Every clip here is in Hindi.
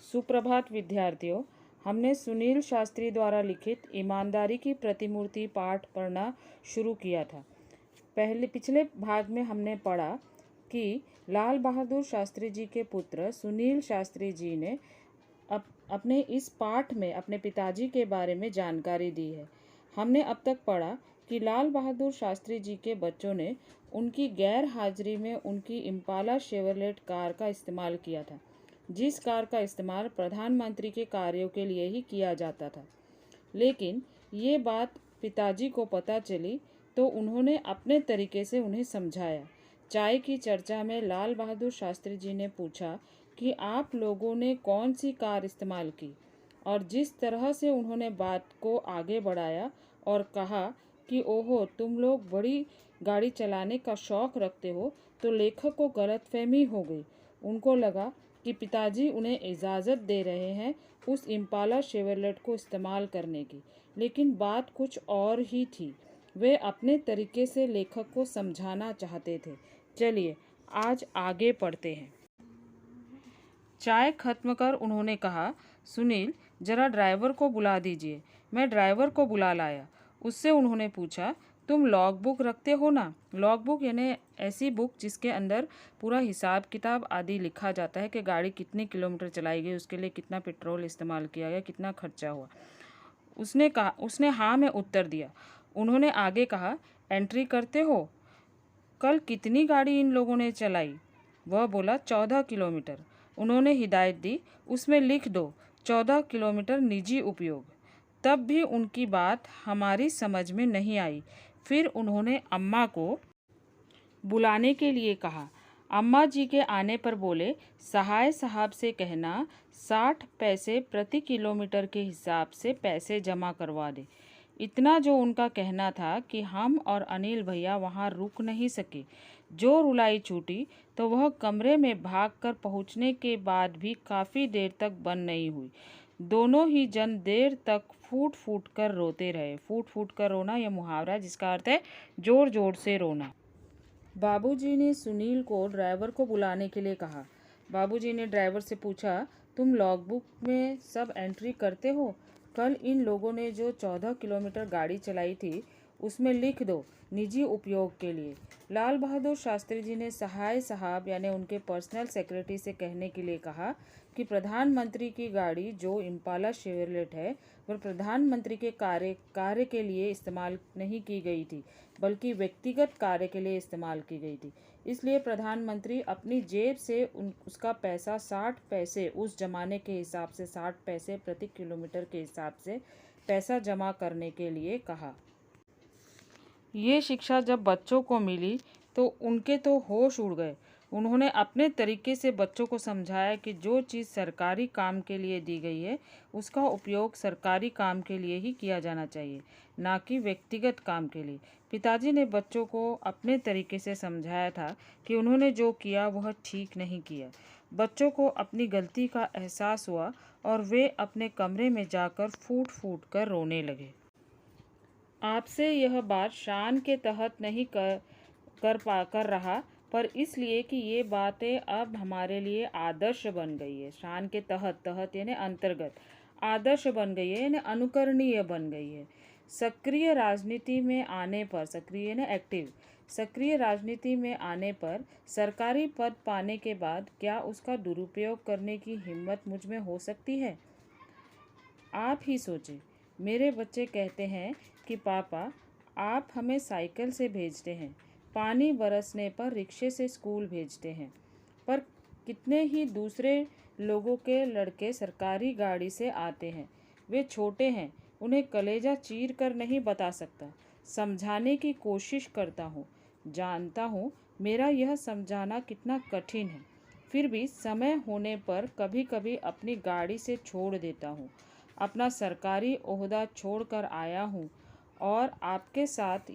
सुप्रभात विद्यार्थियों, हमने सुनील शास्त्री द्वारा लिखित ईमानदारी की प्रतिमूर्ति पाठ पढ़ना शुरू किया था। पिछले भाग में हमने पढ़ा कि लाल बहादुर शास्त्री जी के पुत्र सुनील शास्त्री जी ने अपने इस पाठ में अपने पिताजी के बारे में जानकारी दी है। हमने अब तक पढ़ा कि लाल बहादुर शास्त्री जी के बच्चों ने उनकी गैर हाजिरी में उनकी इम्पाला शेवरलेट कार का इस्तेमाल किया था, जिस कार का इस्तेमाल प्रधानमंत्री के कार्यों के लिए ही किया जाता था। लेकिन ये बात पिताजी को पता चली तो उन्होंने अपने तरीके से उन्हें समझाया। चाय की चर्चा में लाल बहादुर शास्त्री जी ने पूछा कि आप लोगों ने कौन सी कार इस्तेमाल की, और जिस तरह से उन्होंने बात को आगे बढ़ाया और कहा कि ओहो, तुम लोग बड़ी गाड़ी चलाने का शौक़ रखते हो, तो लेखक को गलतफहमी हो गई। उनको लगा कि पिताजी उन्हें इजाज़त दे रहे हैं उस इम्पाला शेवरलेट को इस्तेमाल करने की, लेकिन बात कुछ और ही थी। वे अपने तरीके से लेखक को समझाना चाहते थे। चलिए आज आगे पढ़ते हैं। चाय खत्म कर उन्होंने कहा, सुनील, जरा ड्राइवर को बुला दीजिए। मैं ड्राइवर को बुला लाया। उससे उन्होंने पूछा, तुम लॉग बुक रखते हो ना? लॉग बुक यानी ऐसी बुक जिसके अंदर पूरा हिसाब किताब आदि लिखा जाता है कि गाड़ी कितने किलोमीटर चलाई गई, उसके लिए कितना पेट्रोल इस्तेमाल किया गया, कितना खर्चा हुआ। उसने हाँ में उत्तर दिया। उन्होंने आगे कहा, एंट्री करते हो? कल कितनी गाड़ी इन लोगों ने चलाई? वह बोला, 14 किलोमीटर। उन्होंने हिदायत दी, उसमें लिख दो 14 किलोमीटर निजी उपयोग। तब भी उनकी बात हमारी समझ में नहीं आई। फिर उन्होंने अम्मा को बुलाने के लिए कहा। अम्मा जी के आने पर बोले, सहाय साहब से कहना 60 पैसे प्रति किलोमीटर के हिसाब से पैसे जमा करवा दे। इतना जो उनका कहना था कि हम और अनिल भैया वहाँ रुक नहीं सके। जो रुलाई छूटी तो वह कमरे में भागकर पहुँचने के बाद भी काफ़ी देर तक बंद नहीं हुई। दोनों ही जन देर तक फूट फूट कर रोते रहे। फूट फूट कर रोना यह मुहावरा है जिसका अर्थ है जोर जोर से रोना। बाबूजी ने सुनील को ड्राइवर को बुलाने के लिए कहा। बाबूजी ने ड्राइवर से पूछा, तुम लॉग बुक में सब एंट्री करते हो? कल इन लोगों ने जो 14 किलोमीटर गाड़ी चलाई थी, उसमें लिख दो निजी उपयोग के लिए। लाल बहादुर शास्त्री जी ने सहाय साहब यानी उनके पर्सनल सेक्रेटरी से कहने के लिए कहा कि प्रधानमंत्री की गाड़ी जो इम्पाला शेवरलेट है, वह प्रधानमंत्री के कार्य के लिए इस्तेमाल नहीं की गई थी, बल्कि व्यक्तिगत कार्य के लिए इस्तेमाल की गई थी। इसलिए प्रधानमंत्री अपनी जेब से उसका पैसा 60 पैसे, उस जमाने के हिसाब से 60 पैसे प्रति किलोमीटर के हिसाब से पैसा जमा करने के लिए कहा। ये शिक्षा जब बच्चों को मिली तो उनके तो होश उड़ गए। उन्होंने अपने तरीके से बच्चों को समझाया कि जो चीज़ सरकारी काम के लिए दी गई है, उसका उपयोग सरकारी काम के लिए ही किया जाना चाहिए, ना कि व्यक्तिगत काम के लिए। पिताजी ने बच्चों को अपने तरीके से समझाया था कि उन्होंने जो किया वह ठीक नहीं किया। बच्चों को अपनी गलती का एहसास हुआ और वे अपने कमरे में जाकर फूट फूट कर रोने लगे। आपसे यह बात शान के तहत नहीं कर रहा, पर इसलिए कि ये बातें अब हमारे लिए आदर्श बन गई है। शान के तहत यानी अंतर्गत, आदर्श बन गई है यानी अनुकरणीय बन गई है। सक्रिय राजनीति में आने पर, सक्रिय यानी एक्टिव, सक्रिय राजनीति में आने पर सरकारी पद पाने के बाद क्या उसका दुरुपयोग करने की हिम्मत मुझ में हो सकती है? आप ही सोचें। मेरे बच्चे कहते हैं कि पापा, आप हमें साइकिल से भेजते हैं, पानी बरसने पर रिक्शे से स्कूल भेजते हैं, पर कितने ही दूसरे लोगों के लड़के सरकारी गाड़ी से आते हैं। वे छोटे हैं, उन्हें कलेजा चीर कर नहीं बता सकता। समझाने की कोशिश करता हूँ, जानता हूँ मेरा यह समझाना कितना कठिन है, फिर भी समय होने पर कभी कभी अपनी गाड़ी से छोड़ देता हूँ। अपना सरकारी ओहदा छोड़कर आया हूँ और आपके साथ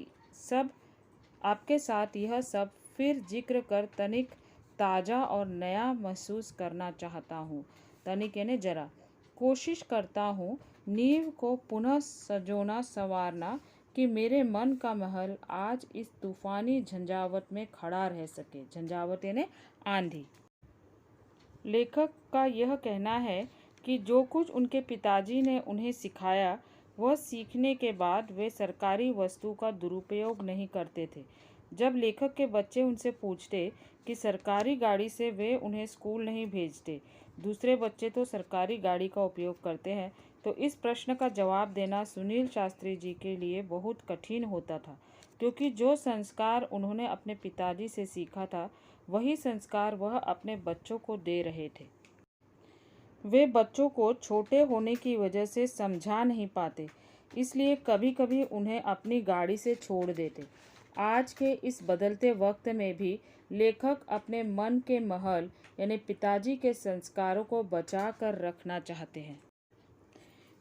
यह सब फिर जिक्र कर तनिक ताज़ा और नया महसूस करना चाहता हूँ। तनिक यानी जरा। कोशिश करता हूँ नींव को पुनः सजोना संवारना कि मेरे मन का महल आज इस तूफानी झंझावत में खड़ा रह सके। झंझावत यानी आंधी। लेखक का यह कहना है कि जो कुछ उनके पिताजी ने उन्हें सिखाया वह सीखने के बाद वे सरकारी वस्तु का दुरुपयोग नहीं करते थे। जब लेखक के बच्चे उनसे पूछते कि सरकारी गाड़ी से वे उन्हें स्कूल नहीं भेजते, दूसरे बच्चे तो सरकारी गाड़ी का उपयोग करते हैं, तो इस प्रश्न का जवाब देना सुनील शास्त्री जी के लिए बहुत कठिन होता था, क्योंकि जो संस्कार उन्होंने अपने पिताजी से सीखा था वही संस्कार वह अपने बच्चों को दे रहे थे। वे बच्चों को छोटे होने की वजह से समझा नहीं पाते, इसलिए कभी कभी उन्हें अपनी गाड़ी से छोड़ देते। आज के इस बदलते वक्त में भी लेखक अपने मन के महल यानी पिताजी के संस्कारों को बचा कर रखना चाहते हैं।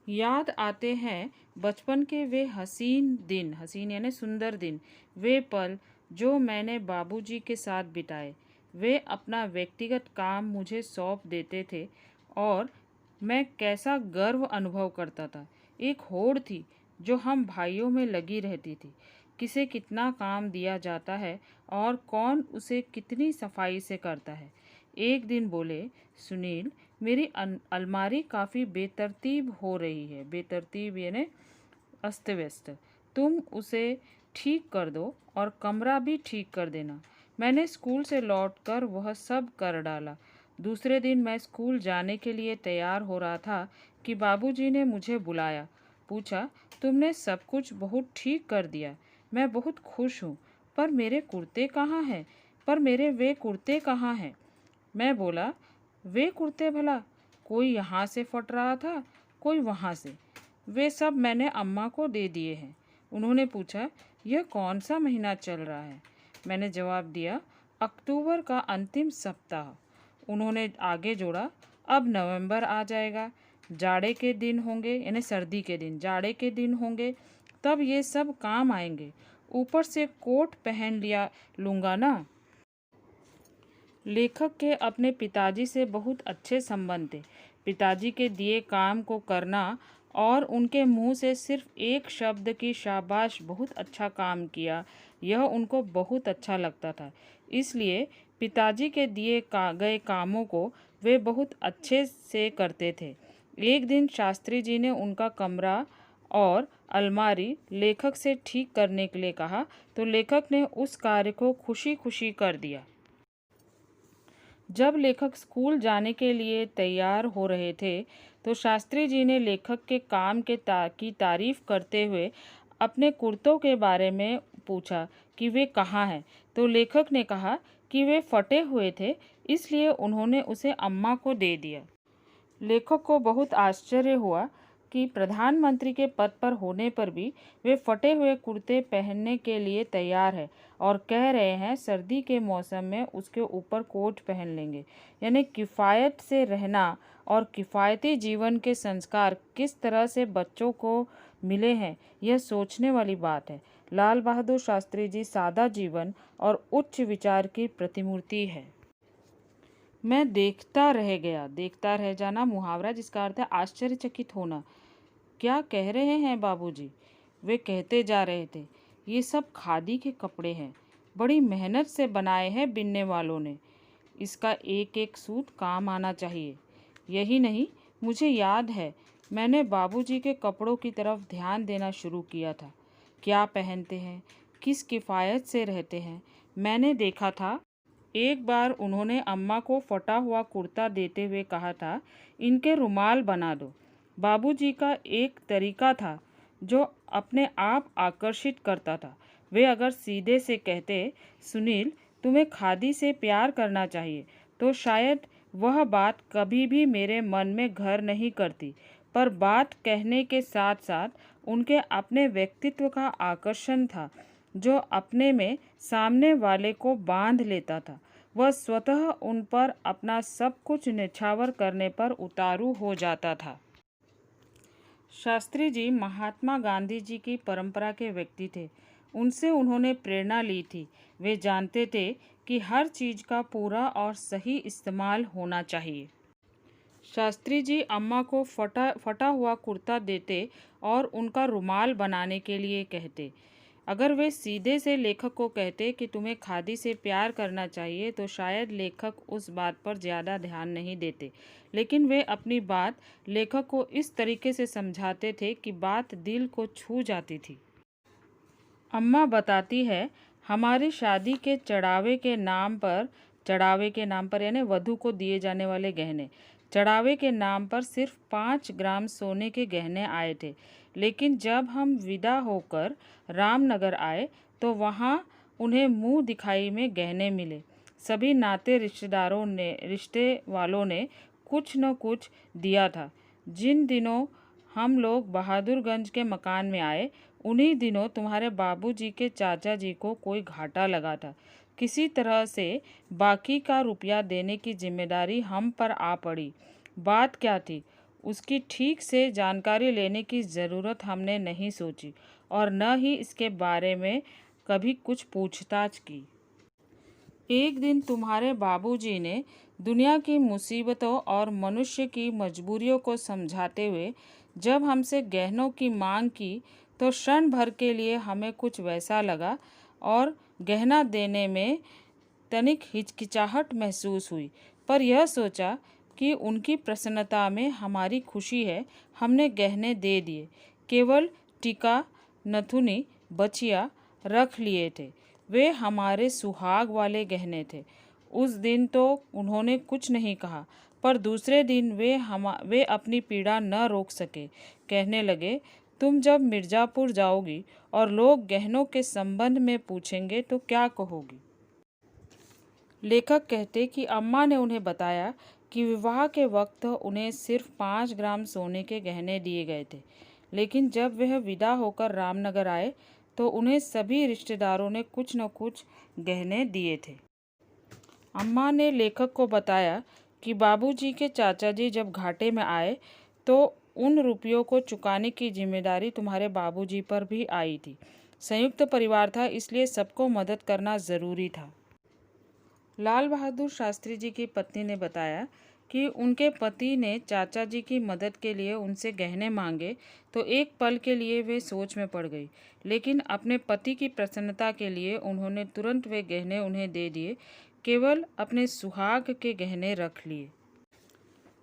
याद आते हैं बचपन के वे हसीन दिन, हसीन यानी सुंदर दिन, वे पल जो मैंने बाबूजी के साथ बिताए। वे अपना व्यक्तिगत काम मुझे सौंप देते थे और मैं कैसा गर्व अनुभव करता था। एक होड़ थी जो हम भाइयों में लगी रहती थी। किसे कितना काम दिया जाता है और कौन उसे कितनी सफाई से करता है। एक दिन बोले, सुनील, मेरी अलमारी काफ़ी बेतरतीब हो रही है। बेतरतीब यानी अस्त व्यस्त। तुम उसे ठीक कर दो और कमरा भी ठीक कर देना। मैंने स्कूल से लौटकर वह सब कर डाला। दूसरे दिन मैं स्कूल जाने के लिए तैयार हो रहा था कि बाबूजी ने मुझे बुलाया। पूछा, तुमने सब कुछ बहुत ठीक कर दिया। मैं बहुत खुश हूँ, पर मेरे कुर्ते कहाँ हैं? वे कुर्ते कहाँ हैं? मैं बोला, वे कुर्ते भला? कोई यहाँ से फट रहा था, कोई वहाँ से। वे सब मैंने अम्मा को दे दिए हैं। उन्होंने पूछा, यह कौन सा महीना चल रहा है? मैंने जवाब दिया, अक्टूबर का अंतिम सप्ताह। उन्होंने आगे जोड़ा, अब नवंबर आ जाएगा, जाड़े के दिन होंगे, यानी सर्दी के दिन, जाड़े के दिन होंगे, तब ये सब काम आएंगे। ऊपर से कोट पहन लिया लूँगा ना। लेखक के अपने पिताजी से बहुत अच्छे संबंध थे। पिताजी के दिए काम को करना और उनके मुंह से सिर्फ एक शब्द की शाबाश, बहुत अच्छा काम किया, यह उनको बहुत अच्छा लगता था। इसलिए पिताजी के दिए गए कामों को वे बहुत अच्छे से करते थे। एक दिन शास्त्री जी ने उनका कमरा और अलमारी लेखक से ठीक करने के लिए कहा, तो लेखक ने उस कार्य को खुशी खुशी कर दिया। जब लेखक स्कूल जाने के लिए तैयार हो रहे थे, तो शास्त्री जी ने लेखक के काम की तारीफ करते हुए अपने कुर्तों के बारे में पूछा कि वे कहाँ हैं। तो लेखक ने कहा कि वे फटे हुए थे, इसलिए उन्होंने उसे अम्मा को दे दिया। लेखक को बहुत आश्चर्य हुआ कि प्रधानमंत्री के पद पर होने पर भी वे फटे हुए कुर्ते पहनने के लिए तैयार है और कह रहे हैं सर्दी के मौसम में उसके ऊपर कोट पहन लेंगे। यानी किफ़ायत से रहना और किफ़ायती जीवन के संस्कार किस तरह से बच्चों को मिले हैं, यह सोचने वाली बात है। लाल बहादुर शास्त्री जी सादा जीवन और उच्च विचार की प्रतिमूर्ति है। मैं देखता रह गया। देखता रह जाना मुहावरा जिसका अर्थ है आश्चर्यचकित होना। क्या कह रहे हैं बाबूजी? वे कहते जा रहे थे, ये सब खादी के कपड़े हैं, बड़ी मेहनत से बनाए हैं बिनने वालों ने। इसका एक एक सूत काम आना चाहिए। यही नहीं, मुझे याद है मैंने बाबूजी के कपड़ों की तरफ ध्यान देना शुरू किया था। क्या पहनते हैं, किस किफ़ायत से रहते हैं। मैंने देखा था एक बार उन्होंने अम्मा को फटा हुआ कुर्ता देते हुए कहा था, इनके रुमाल बना दो। बाबूजी का एक तरीका था जो अपने आप आकर्षित करता था। वे अगर सीधे से कहते, सुनील, तुम्हें खादी से प्यार करना चाहिए, तो शायद वह बात कभी भी मेरे मन में घर नहीं करती। पर बात कहने के साथ साथ उनके अपने व्यक्तित्व का आकर्षण था, जो अपने में सामने वाले को बांध लेता था। वह स्वतः उन पर अपना सब कुछ न्यौछावर करने पर उतारू हो जाता था। शास्त्री जी महात्मा गांधी जी की परंपरा के व्यक्ति थे। उनसे उन्होंने प्रेरणा ली थी। वे जानते थे कि हर चीज़ का पूरा और सही इस्तेमाल होना चाहिए। शास्त्री जी अम्मा को फटा हुआ कुर्ता देते और उनका रुमाल बनाने के लिए कहते। अगर वे सीधे से लेखक को कहते कि तुम्हें खादी से प्यार करना चाहिए तो शायद लेखक उस बात पर ज़्यादा ध्यान नहीं देते, लेकिन वे अपनी बात लेखक को इस तरीके से समझाते थे कि बात दिल को छू जाती थी। अम्मा बताती है, हमारी शादी के चढ़ावे के नाम पर यानी वधू को दिए जाने वाले गहने, चढ़ावे के नाम पर सिर्फ 5 ग्राम सोने के गहने आए थे, लेकिन जब हम विदा होकर रामनगर आए तो वहाँ उन्हें मुंह दिखाई में गहने मिले। सभी नाते रिश्ते वालों ने कुछ न कुछ दिया था। जिन दिनों हम लोग बहादुरगंज के मकान में आए, उन्हीं दिनों तुम्हारे बाबूजी के चाचा जी को कोई घाटा लगा था। किसी तरह से बाकी का रुपया देने की जिम्मेदारी हम पर आ पड़ी। बात क्या थी, उसकी ठीक से जानकारी लेने की ज़रूरत हमने नहीं सोची और न ही इसके बारे में कभी कुछ पूछताछ की। एक दिन तुम्हारे बाबूजी ने दुनिया की मुसीबतों और मनुष्य की मजबूरियों को समझाते हुए जब हमसे गहनों की मांग की तो क्षण भर के लिए हमें कुछ वैसा लगा और गहना देने में तनिक हिचकिचाहट महसूस हुई, पर यह सोचा कि उनकी प्रसन्नता में हमारी खुशी है, हमने गहने दे दिए। केवल टीका, नथुनी, बचिया रख लिए थे। वे हमारे सुहाग वाले गहने थे। उस दिन तो उन्होंने कुछ नहीं कहा, पर दूसरे दिन वे अपनी पीड़ा न रोक सके। कहने लगे, तुम जब मिर्ज़ापुर जाओगी और लोग गहनों के संबंध में पूछेंगे तो क्या कहोगी? लेखक कहते कि अम्मा ने उन्हें बताया कि विवाह के वक्त उन्हें सिर्फ 5 ग्राम सोने के गहने दिए गए थे, लेकिन जब वह विदा होकर रामनगर आए तो उन्हें सभी रिश्तेदारों ने कुछ न कुछ गहने दिए थे। अम्मा ने लेखक को बताया कि बाबूजी के चाचा जी जब घाटे में आए तो उन रुपयों को चुकाने की जिम्मेदारी तुम्हारे बाबूजी पर भी आई थी। संयुक्त परिवार था, इसलिए सबको मदद करना ज़रूरी था। लाल बहादुर शास्त्री जी की पत्नी ने बताया कि उनके पति ने चाचा जी की मदद के लिए उनसे गहने मांगे तो एक पल के लिए वे सोच में पड़ गई, लेकिन अपने पति की प्रसन्नता के लिए उन्होंने तुरंत वे गहने उन्हें दे दिए, केवल अपने सुहाग के गहने रख लिए।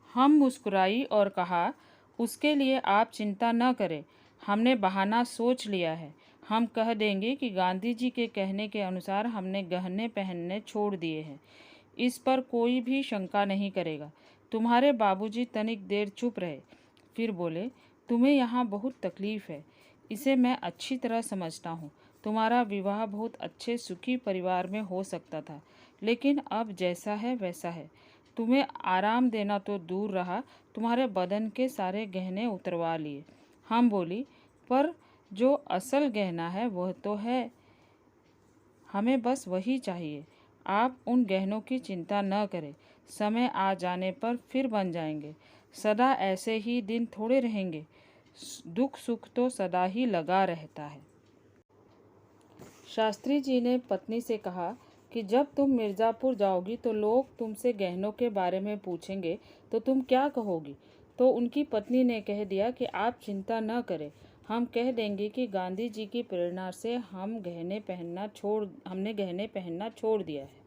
हम मुस्कुराई और कहा, उसके लिए आप चिंता न करें, हमने बहाना सोच लिया है। हम कह देंगे कि गांधी जी के कहने के अनुसार हमने गहने पहनने छोड़ दिए हैं। इस पर कोई भी शंका नहीं करेगा। तुम्हारे बाबूजी तनिक देर चुप रहे, फिर बोले, तुम्हें यहाँ बहुत तकलीफ है, इसे मैं अच्छी तरह समझता हूँ। तुम्हारा विवाह बहुत अच्छे सुखी परिवार में हो सकता था, लेकिन अब जैसा है वैसा है। तुम्हें आराम देना तो दूर रहा, तुम्हारे बदन के सारे गहने उतरवा लिए। हम बोली, पर जो असल गहना है वह तो है, हमें बस वही चाहिए। आप उन गहनों की चिंता न करें, समय आ जाने पर फिर बन जाएंगे। सदा ऐसे ही दिन थोड़े रहेंगे, दुख सुख तो सदा ही लगा रहता है। शास्त्री जी ने पत्नी से कहा कि जब तुम मिर्ज़ापुर जाओगी तो लोग तुमसे गहनों के बारे में पूछेंगे तो तुम क्या कहोगी? तो उनकी पत्नी ने कह दिया कि आप चिंता न करें, हम कह देंगे कि गांधी जी की प्रेरणा से हमने गहने पहनना छोड़ दिया है।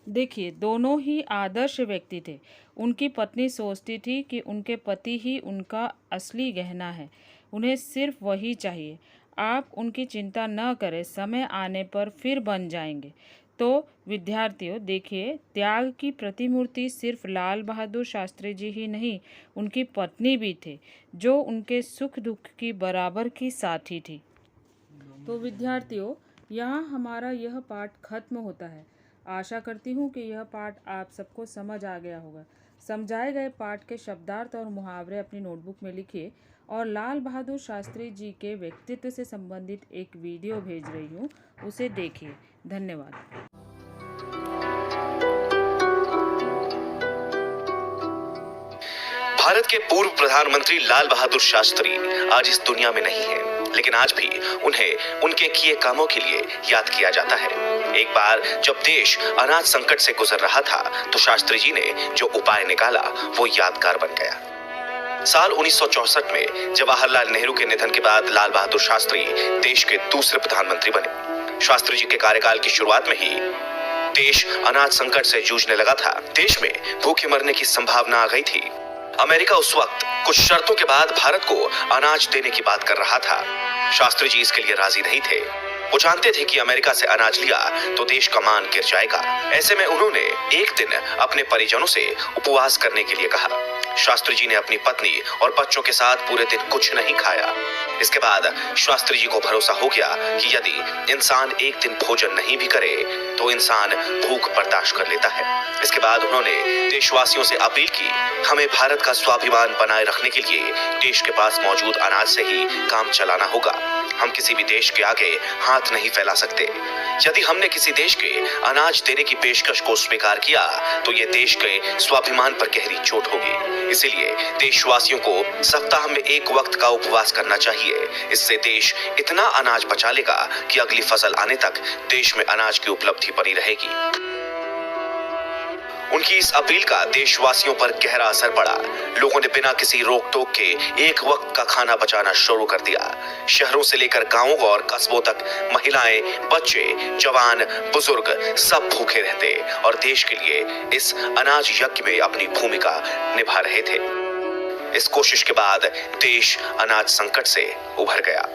देखिए, दोनों ही आदर्श व्यक्ति थे। उनकी पत्नी सोचती थी कि उनके पति ही उनका असली गहना है, उन्हें सिर्फ वही चाहिए। आप उनकी चिंता न करें, समय आने पर फिर बन जाएंगे। तो विद्यार्थियों, देखिए, त्याग की प्रतिमूर्ति सिर्फ लाल बहादुर शास्त्री जी ही नहीं, उनकी पत्नी भी थे, जो उनके सुख दुख की बराबर की साथी थी। तो विद्यार्थियों, यहाँ हमारा यह पाठ खत्म होता है। आशा करती हूँ कि यह पाठ आप सबको समझ आ गया होगा। समझाए गए पाठ के शब्दार्थ और मुहावरे अपनी नोटबुक में लिखिए और लाल बहादुर शास्त्री जी के व्यक्तित्व से संबंधित एक वीडियो भेज रही हूँ, उसे देखिए। धन्यवाद। भारत के पूर्व प्रधानमंत्री लाल बहादुर शास्त्री आज इस दुनिया में नहीं है, लेकिन आज भी उन्हें उनके किए कामों के लिए याद किया जाता है। एक बार जब देश अनाज संकट से गुजर रहा था तो शास्त्री जी ने जो उपाय निकाला वो यादगार बन गया। साल 1964 में जवाहरलाल नेहरू के निधन के बाद लाल बहादुर शास्त्री देश के दूसरे प्रधानमंत्री बने। शास्त्री जी के कार्यकाल की शुरुआत में ही देश अनाज संकट से जूझने लगा था। देश में भूखे मरने की संभावना आ गई थी। अमेरिका उस वक्त कुछ शर्तों के बाद भारत को अनाज देने की बात कर रहा था। शास्त्री जी इसके लिए राजी नहीं थे। वो जानते थे कि अमेरिका से अनाज लिया तो देश का मान गिर जाएगा। ऐसे में उन्होंने एक दिन अपने परिजनों से उपवास करने के लिए कहा। शास्त्री जी ने अपनी पत्नी और बच्चों के साथ पूरे दिन कुछ नहीं खाया। इसके बाद शास्त्री जी को भरोसा हो गया कि यदि इंसान एक दिन भोजन नहीं भी करे तो इंसान भूख बर्दाश्त कर लेता है। इसके बाद उन्होंने देशवासियों से अपील की, हमें भारत का स्वाभिमान बनाए रखने के लिए देश के पास मौजूद अनाज से ही काम चलाना होगा। हम किसी भी देश के आगे हाथ नहीं फैला सकते। यदि हमने किसी देश के अनाज देने की पेशकश को स्वीकार किया तो ये देश के स्वाभिमान पर गहरी चोट होगी। इसीलिए देशवासियों को सप्ताह में एक वक्त का उपवास करना चाहिए। इससे देश इतना अनाज बचा लेगा कि अगली फसल आने तक देश में अनाज की उपलब्धि बनी रहेगी। उनकी इस अपील का देशवासियों पर गहरा असर पड़ा। लोगों ने बिना किसी रोक टोक के एक वक्त का खाना बचाना शुरू कर दिया। शहरों से लेकर गांवों और कस्बों तक महिलाएं, बच्चे, जवान, बुजुर्ग सब भूखे रहते और देश के लिए इस अनाज यज्ञ में अपनी भूमिका निभा रहे थे। इस कोशिश के बाद देश अनाज संकट से उभर गया।